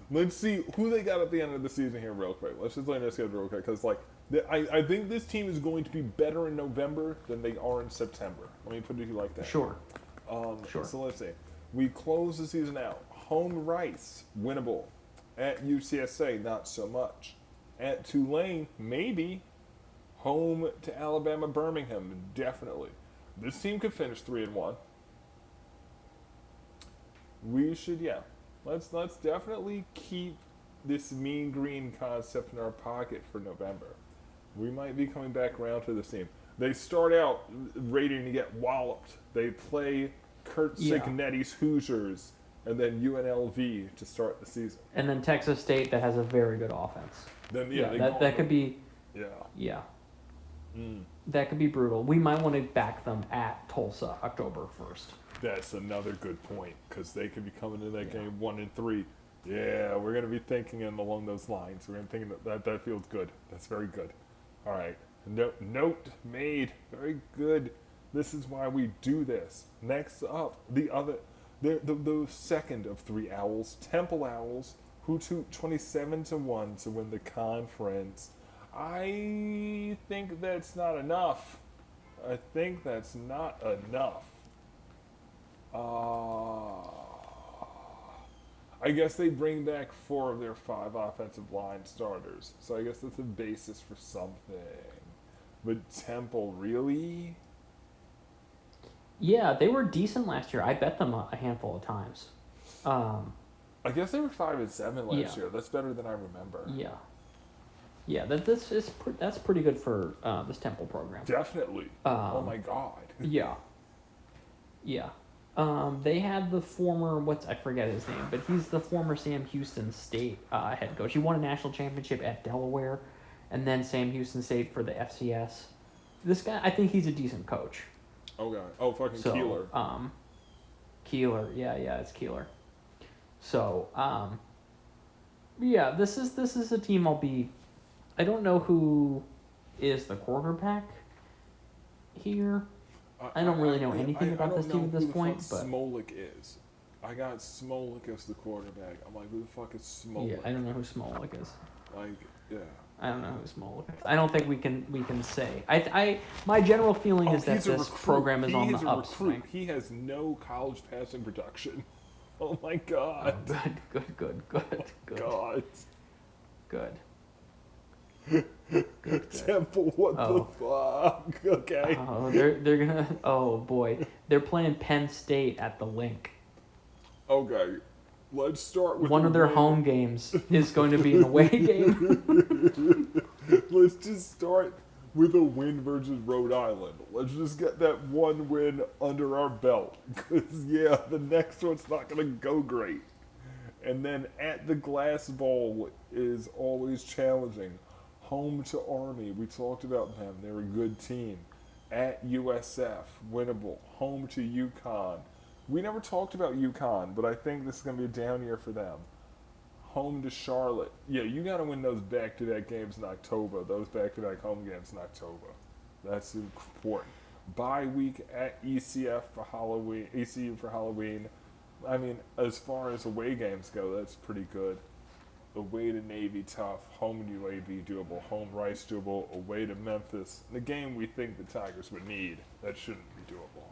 let's see who they got at the end of the season here real quick. Let's just lay their schedule real quick, because I think this team is going to be better in November than they are in September. Let me put it like that. Sure. Sure. So let's see. We close the season out. Home Rice, winnable. At UTSA, not so much. At Tulane, maybe. Home to Alabama, Birmingham, definitely. This team could finish 3-1. We should, let's definitely keep this mean green concept in our pocket for November. We might be coming back around to this team. They start out rating to get walloped. They play Kurt Yeah. Cignetti's Hoosiers and then UNLV to start the season. And then Texas State that has a very good offense. Then they that could be. Yeah. Yeah. Mm. That could be brutal. We might want to back them at Tulsa October 1st. That's another good point because they could be coming in that game 1-3. Yeah, we're gonna be thinking along those lines. We're gonna think that feels good. That's very good. All right, note made. Very good. This is why we do this. Next up, the second of three Owls, Temple Owls, who took 27-1 to win the conference. I think that's not enough. I think that's not enough. I guess they bring back 4 of their 5 offensive line starters. So I guess that's a basis for something. But Temple, really? Yeah, they were decent last year. I bet them a handful of times. I guess they were 5-7 last Yeah. year. That's better than I remember. Yeah, that's pretty good for this Temple program. Definitely. Oh my God. Yeah. They had the former, I forget his name, but he's the former Sam Houston State head coach. He won a national championship at Delaware, and then Sam Houston State for the FCS. This guy, I think he's a decent coach. Okay. Oh, fucking Keeler. Keeler, yeah, it's Keeler. So, yeah, this is a team I don't know who is the quarterback here. I don't really know anything about this team at this point, but Smolik is. I got Smolik as the quarterback. I'm like, who the fuck is Smolik? yeah, I don't know who Smolik is. Like, yeah. I don't know who Smolik is. I don't think we can say. My general feeling is that this program is on the upswing. He has no college passing production. Oh my God. Oh, good. God. Good. Temple, what the fuck? Okay. Oh, they're gonna. Oh boy, they're playing Penn State at the Link. Okay, let's start with one of their home games is going to be an away game. Let's just start with a win versus Rhode Island. Let's just get that one win under our belt, because the next one's not gonna go great. And then at the Glass Bowl is always challenging. Home to Army, we talked about them. They're a good team. At USF, winnable. Home to UConn. We never talked about UConn, but I think this is going to be a down year for them. Home to Charlotte. Yeah, you got to win those back-to-back games in October. Those back-to-back home games in October. That's important. Bye week at ECF for Halloween. ECU for Halloween. I mean, as far as away games go, that's pretty good. Away to Navy, tough. Home to UAB, doable. Home Rice, doable. Away to Memphis. The game we think the Tigers would need. That shouldn't be doable.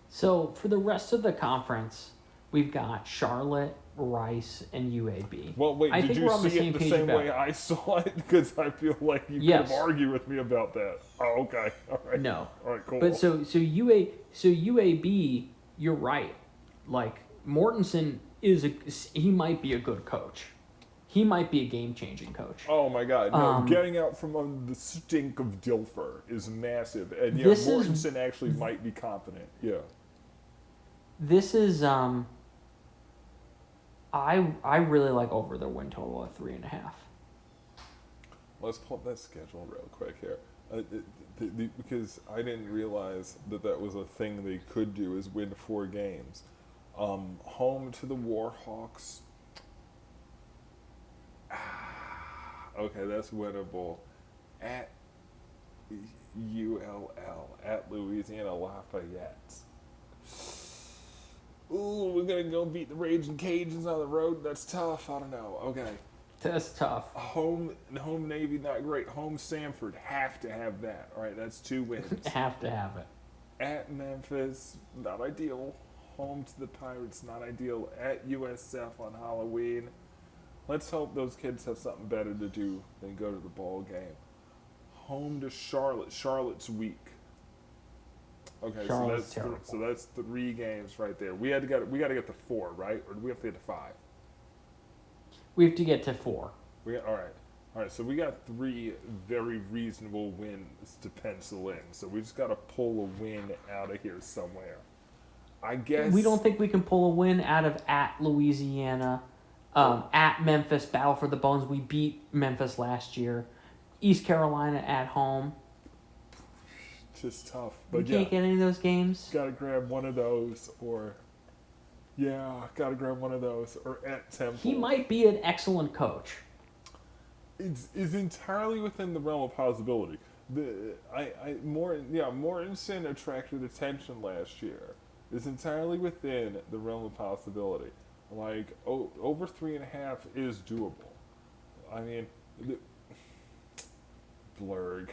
So, for the rest of the conference, we've got Charlotte, Rice, and UAB. Well, wait, did you see it the same way I saw it? Because I feel like you could argue with me about that. Oh, okay. All right. No. All right, cool. But so UAB, you're right. Like, Mortensen he might be a good coach. He might be a game-changing coach. Oh my God! No, getting out from the stink of Dilfer is massive, and Mortensen actually might be competent. Yeah. This is I really like over their win total of 3.5. Let's pull up that schedule real quick here, because I didn't realize that was a thing they could do is win 4 games. Home to the Warhawks. Okay, that's winnable. At ULL, at Louisiana Lafayette. Ooh, we're gonna go beat the Raging Cajuns on the road. That's tough. I don't know. Okay. That's tough. Home Navy, not great. Home Samford, have to have that. All right, that's 2 wins. Have to have it. At Memphis, not ideal. Home to the Pirates, not ideal. At USF on Halloween. Let's hope those kids have something better to do than go to the ball game. Home to Charlotte. Charlotte's weak. Okay, so that's 3 games right there. We got to get to 4, right? Or do we have to get to 5? We have to get to 4. All right. So we got 3 very reasonable wins to pencil in. So we just got to pull a win out of here somewhere. I guess We don't think we can pull a win out of at Louisiana, at Memphis, Battle for the Bones. We beat Memphis last year. East Carolina at home. Just tough. We But can't get any of those games. got to grab one of those, or got to grab one of those, or at Temple. He might be an excellent coach. It's entirely within the realm of possibility. Mortensen attracted attention last year. It's entirely within the realm of possibility. Like, over 3.5 is doable. I mean, Blurg.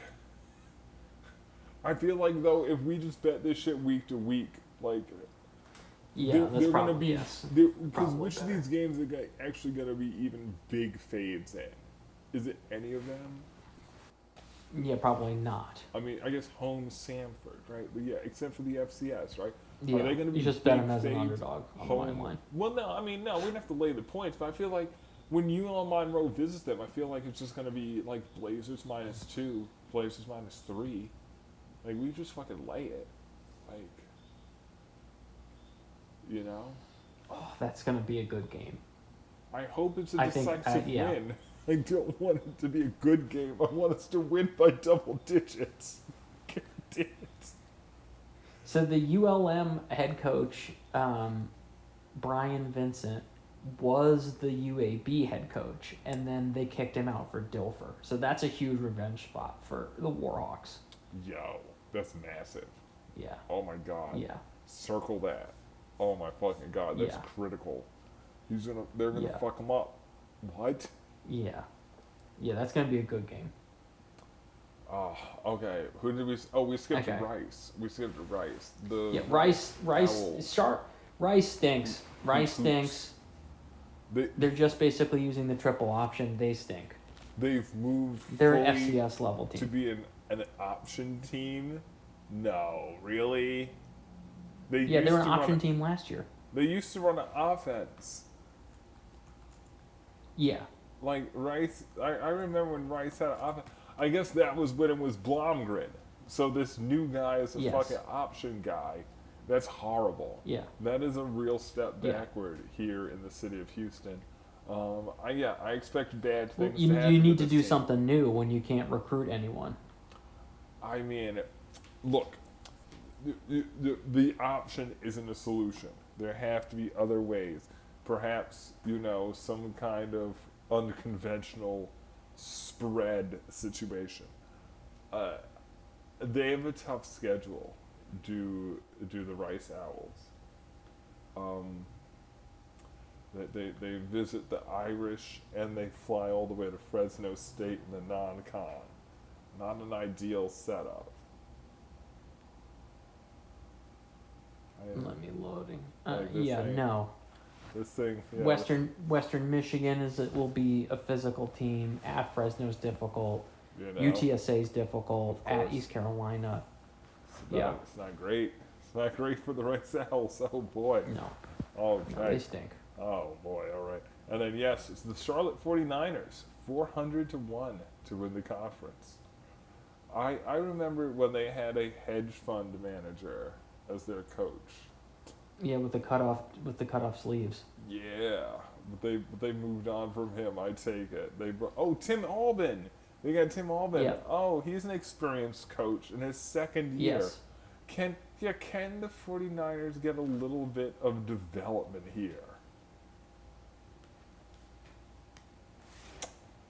I feel like, though, if we just bet this shit week to week, like, Yeah, that's they're probably gonna be, yes. because Probably which of better. these games are actually gonna be even big faves in? Is it any of them? Yeah, probably not. I mean, I guess home Samford, right? But yeah, except for the FCS, right? Yeah, Are they going to be you just bet big him as an faves underdog on the home? money line. Well, no, I mean, no, we don't have to lay the points, but I feel like when UL Monroe visits them, I feel like it's just going to be like Blazers -2, Blazers -3. Like, we just fucking lay it. Like, you know? Oh, that's gonna be a good game. I hope it's a I think, decisive yeah. win. I don't want it to be a good game. I want us to win by double digits. God damn it. So the ULM head coach, Brian Vincent, was the UAB head coach, and then they kicked him out for Dilfer. So that's a huge revenge spot for the Warhawks. Yo, that's massive. Yeah. Oh my god. Yeah. Circle that. Oh my fucking god, that's Yeah. critical. They're gonna Yeah. fuck him up. What? Yeah. Yeah, that's going to be a good game. Oh, okay. Who did we? Oh, we skipped Okay. Rice. We skipped Rice. Yeah, Rice Owls. Rice stinks. Rice Hoops. stinks. They They're just basically using the triple option. They stink. they've moved. They're an fully FCS level to team. be an option team. No, really. They Yeah, they used were an to run option team last year. They used to run an offense. Yeah. Like Rice, I remember when Rice had an offense. I guess that was when it was Blomgren. So this new guy is a Yes. fucking option guy. That's horrible. Yeah. That is a real step Yeah. backward here in the city of Houston. I expect bad Well, things you to happen. you need to to this do team. something new when you can't recruit anyone. I mean, look, the option isn't a solution. There have to be other ways. Perhaps, some kind of unconventional spread situation. They have a tough schedule, do the Rice Owls. They visit the Irish and they fly all the way to Fresno State in the non-con. Not an ideal setup. Let me loading. Like this Yeah, thing. no. This thing. Yeah, Western Michigan will be a physical team. At Fresno's difficult. UTSA's difficult. Of course. At East Carolina. No, it's not great. It's not great for the Rice Owls. Oh boy. No, Okay. no, they stink. Oh boy. All right. And then yes, it's the Charlotte 49ers, 400-1 to win the conference. I remember when they had a hedge fund manager as their coach. Yeah, with the cutoff sleeves. Yeah, but they moved on from him. I take it. Tim Albin. They got Tim Albin. Yeah. Oh, he's an experienced coach in his second year. Yes. Can the 49ers get a little bit of development here?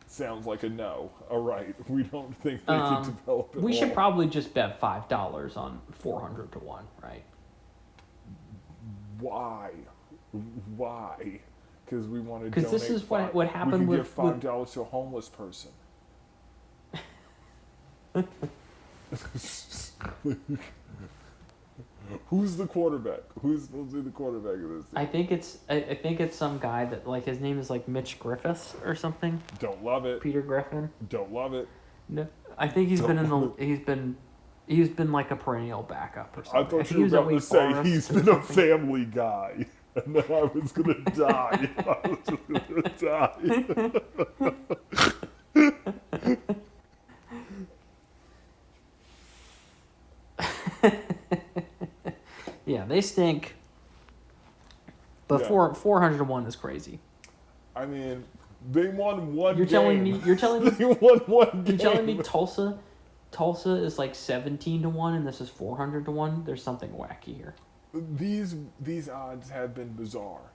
Sounds like a no. All right, we don't think they can develop it. We should probably just bet $5 on 400-1, right? Why? Because we want to. Because this is what happened we with could give $5 to a homeless person. Who's the quarterback? Who's supposed to be the quarterback of this team? I think it's some guy that like his name is like Mitch Griffiths or something. Don't love it. Peter Griffin. Don't love it. No, I think he's been like a perennial backup or something. I thought think you he were was at about to Wake say Forest he's or been a something. family guy. and then I was gonna die. I was just gonna die. Yeah, they stink. But Yeah. 400 to 1 is crazy. I mean, they won one You're game. telling me They won one game. you're telling me Tulsa is like 17 to 1 and this is 400 to 1? There's something wacky here. These odds have been bizarre.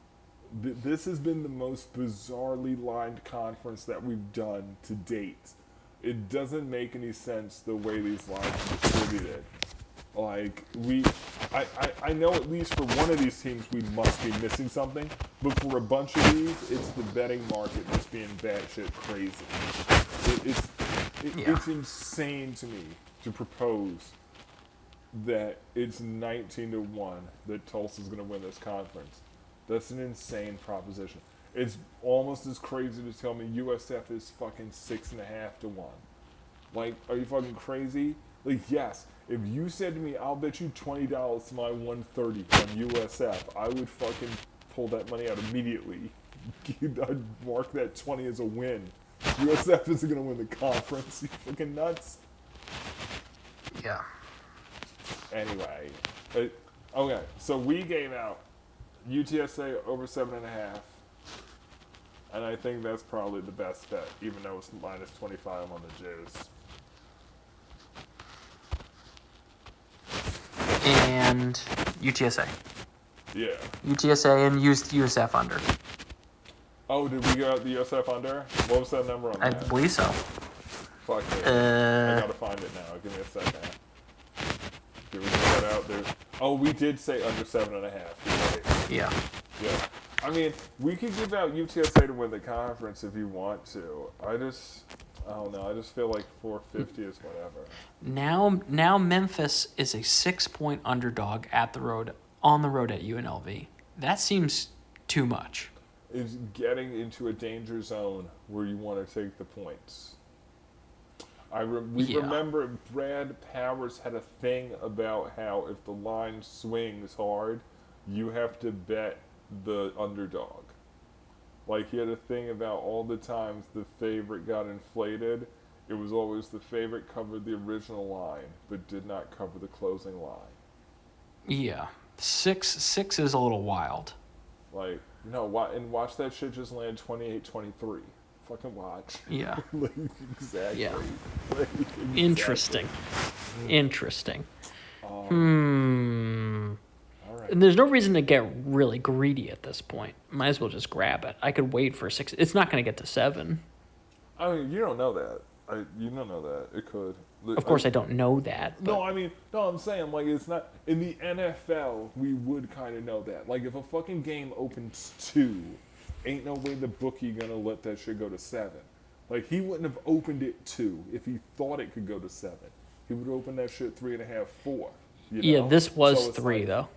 This has been the most bizarrely lined conference that we've done to date. It doesn't make any sense the way these lines are distributed. Like I know at least for one of these teams we must be missing something, but for a bunch of these, it's the betting market just being batshit crazy. It's insane to me to propose that it's 19 to 1 that Tulsa's going to win this conference. That's an insane proposition. It's almost as crazy to tell me USF is fucking 6.5 to 1. Like, are you fucking crazy? Like, yes, if you said to me, I'll bet you $20 to my 130 on USF, I would fucking pull that money out immediately. I'd mark that 20 as a win. USF isn't going to win the conference. You fucking nuts? Yeah. Anyway, okay, so we gave out UTSA over 7.5, and I think that's probably the best bet, even though it's minus 25 on the juice. And UTSA. Yeah. UTSA and USF under. Oh, did we go out the USF under? What was that number on I that? believe so. Fuck it. I gotta find it now. Give me a second. Did we get that out there? Oh, we did say under 7.5. You're right. Yeah. Yeah. I mean, we could give out UTSA to win the conference if you want to. I don't know. I just feel like 450 is whatever. Now Memphis is a 6-point underdog on the road at UNLV. That seems too much. Is getting into a danger zone where you want to take the points. Remember Brad Powers had a thing about how if the line swings hard, you have to bet the underdog. Like, he had a thing about all the times the favorite got inflated, it was always the favorite covered the original line, but did not cover the closing line. Yeah. 6 is a little wild. Like, and watch that shit just land 28-23. Fucking watch. Yeah. Like, exactly. Yeah. Like, exactly. Interesting. All right. And there's no reason to get really greedy at this point. Might as well just grab it. I could wait for 6. It's not going to get to 7. I mean, you don't know that. You don't know that. It could. Of course, I don't know that. But... No, I'm saying, like, it's not... In the NFL, we would kind of know that. Like, if a fucking game opens 2, ain't no way the bookie gonna let that shit go to 7. Like, he wouldn't have opened it 2 if he thought it could go to 7. He would open that shit 3.5, 4. You know? Yeah, this was so 3, like, though.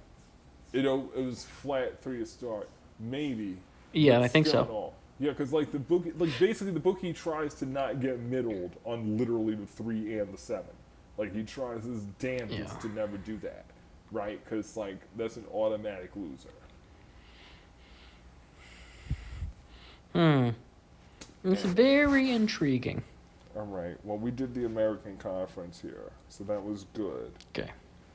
It was flat 3 to start. Maybe. Yeah, I think so. All. Yeah, because like basically the bookie tries to not get middled on literally the 3 and the 7. Like, he tries his damnedest to never do that, right? Because like that's an automatic loser. It's very intriguing. All right. Well, we did the American Conference here, so that was good. Okay.